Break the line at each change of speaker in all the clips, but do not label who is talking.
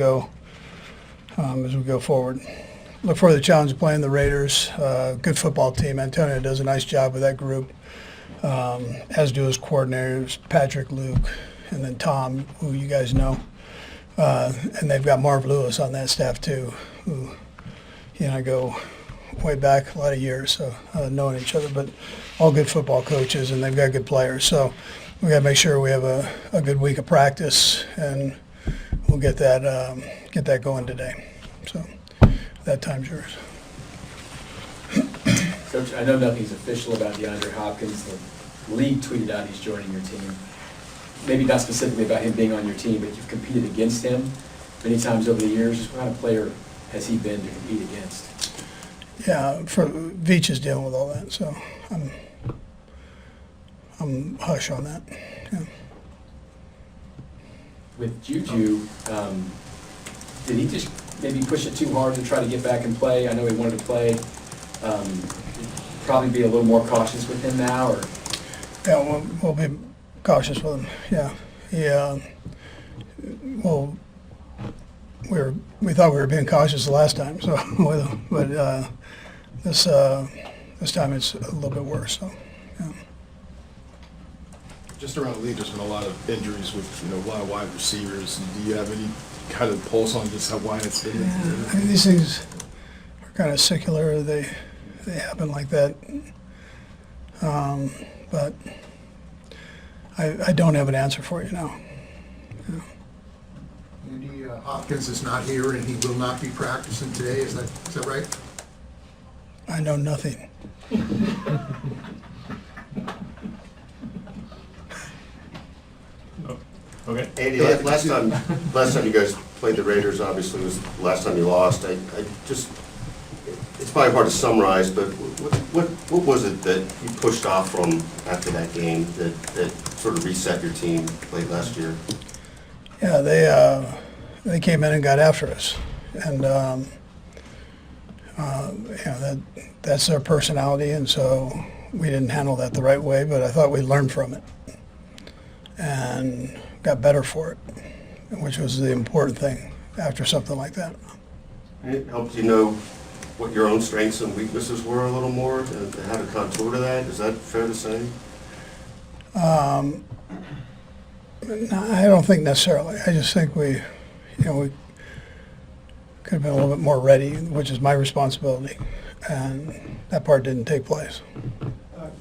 go forward. Look for the challenge of playing the Raiders. Good football team. Antonio does a nice job with that group, as do his coordinators, Patrick, Luke, and then Tom, who you guys know. And they've got Marv Lewis on that staff too, who he and I go way back a lot of years, so knowing each other. But all good football coaches, and they've got good players. So we got to make sure we have a good week of practice, and we'll get that going today. So that time's yours.
Coach, I know nothing's official about DeAndre Hopkins. The league tweeted out he's joining your team. Maybe not specifically about him being on your team, but you've competed against him many times over the years. What kind of player has he been to compete against?
Yeah, Veach is dealing with all that, so I'm hush on that. Yeah.
With Juju, did he just maybe push it too hard to try to get back and play? I know he wanted to play. Probably be a little more cautious with him now, or?
Yeah, we'll be cautious with him. Yeah, well, we thought we were being cautious the last time, so with him, but this time it's a little bit worse. So, yeah.
Just around the league, there's been a lot of injuries with a lot of wide receivers. Do you have any kind of pulse on just how wide it's been?
Yeah, I mean, these things are kind of secular. They happen like that. But I don't have an answer for you now. Yeah.
Andy Hopkins is not here, and he will not be practicing today. Is that right?
I know nothing.
Okay. Andy, last time you guys played the Raiders, obviously was the last time you lost. It's probably hard to summarize, but what was it that you pushed off from after that game that sort of reset your team late last year?
Yeah, they came in and got after us, and that's their personality, and so we didn't handle that the right way. But I thought we learned from it and got better for it, which was the important thing after something like that.
It helped you know what your own strengths and weaknesses were a little more, and how to contour to that. Is that fair to say?
No, I don't think necessarily. I just think we could have been a little bit more ready, which is my responsibility, and that part didn't take place.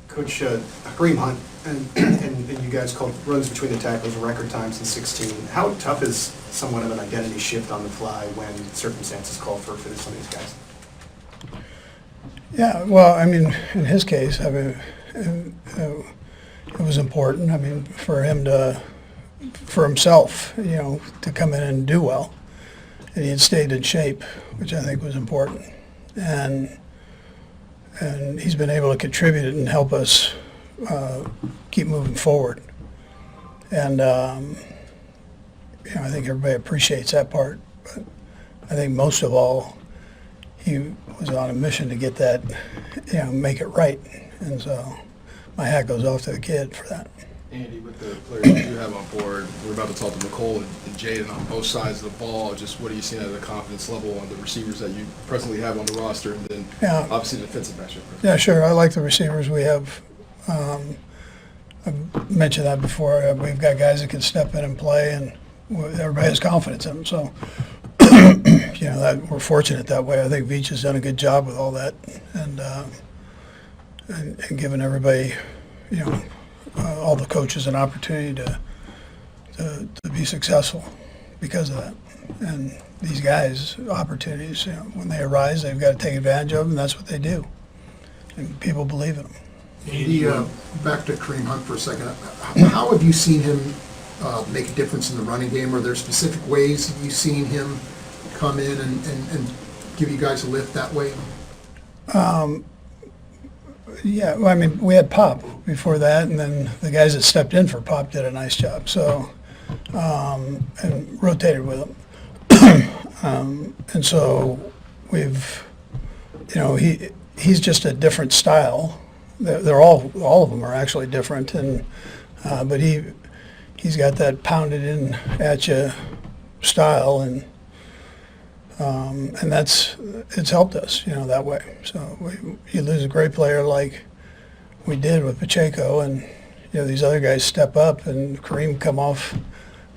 Coach, Kareem Hunt and you guys called runs between the tackles record times in 16. How tough is somewhat of an identity shift on the fly when circumstances call for some of these guys?
Yeah, well, I mean, in his case, I mean, it was important. I mean, for himself, to come in and do well, and he had stayed in shape, which I think was important, and he's been able to contribute and help us keep moving forward, and I think everybody appreciates that part. But I think most of all, he was on a mission to get that, make it right, and so my hat goes off to the kid for that.
Andy, with the players that you have on board, we're about to talk to Nicole and Jaden on both sides of the ball. Just what are you seeing at the confidence level on the receivers that you presently have on the roster, and then obviously the defensive matchup?
Yeah, sure. I like the receivers we have. I've mentioned that before. We've got guys that can step in and play, and everybody has confidence in them. So, that we're fortunate that way. I think Veach has done a good job with all that, and giving everybody, all the coaches an opportunity to be successful because of that. And these guys, opportunities, when they arise, they've got to take advantage of them, and that's what they do. And people believe in them.
Andy, back to Kareem Hunt for a second. How have you seen him make a difference in the running game? Are there specific ways you've seen him come in and give you guys a lift that way?
Yeah, well, I mean, we had Pop before that, and then the guys that stepped in for Pop did a nice job. So, and rotated with him. And so we've, he's just a different style. They're all of them are actually different, and but he's got that pounded in at you style, and And it's helped us, that way. So you lose a great player like we did with Pacheco, and these other guys step up, and Kareem come off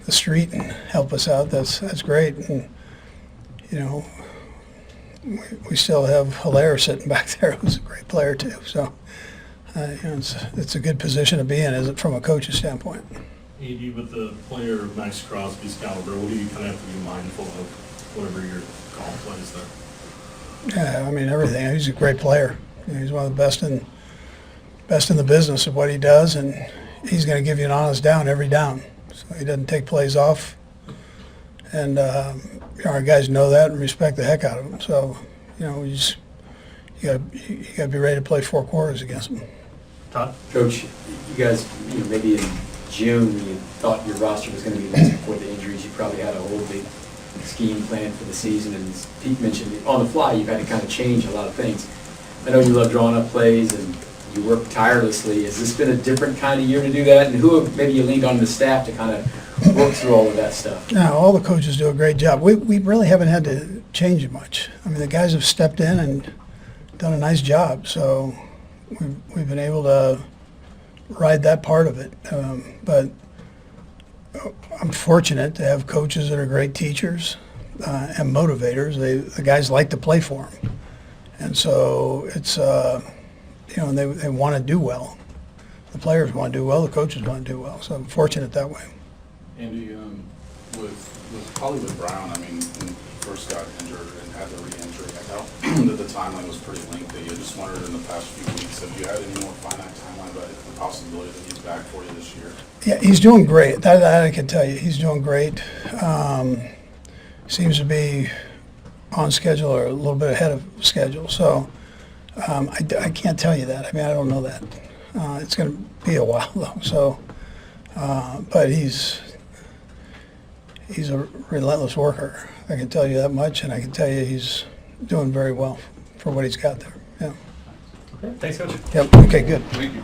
the street and help us out. That's great. And we still have Hilaire sitting back there, who's a great player too. So it's a good position to be in, is it, from a coach's standpoint.
Andy, with the player of Maxx Crosby's caliber, what do you kind of have to be mindful of whenever you're calling plays there?
Yeah, I mean, everything. He's a great player. He's one of the best in the business of what he does, and he's going to give you an honest down every down. So he doesn't take plays off, and our guys know that and respect the heck out of him. So you got to be ready to play 4 quarters against him.
Todd?
Coach, you guys, maybe in June, you thought your roster was going to be this before the injuries. You probably had a whole big scheme planned for the season, and as Pete mentioned, on the fly, you've had to kind of change a lot of things. I know you love drawing up plays, and you work tirelessly. Has this been a different kind of year to do that? And who have maybe you leaned on the staff to kind of work through all of that stuff?
No, all the coaches do a great job. We really haven't had to change it much. I mean, the guys have stepped in and done a nice job, so we've been able to ride that part of it. But I'm fortunate to have coaches that are great teachers and motivators. The guys like to play for them, and so it's and they want to do well. The players want to do well. The coaches want to do well. So I'm fortunate that way.
Andy, with Hollywood Brown, I mean, when he first got injured and had the re-injury, I know that the timeline was pretty lengthy. I just wondered in the past few weeks, have you had any more finite timeline about the possibility that he's back for you this year?
Yeah, he's doing great. That I can tell you. He's doing great. Seems to be on schedule or a little bit ahead of schedule. So I can't tell you that. I mean, I don't know that. It's going to be a while though. So, but he's a relentless worker. I can tell you that much, and I can tell you he's doing very well for what he's got there. Yeah.
Okay, thanks, Coach.
Yep. Okay. Good.
Thank you.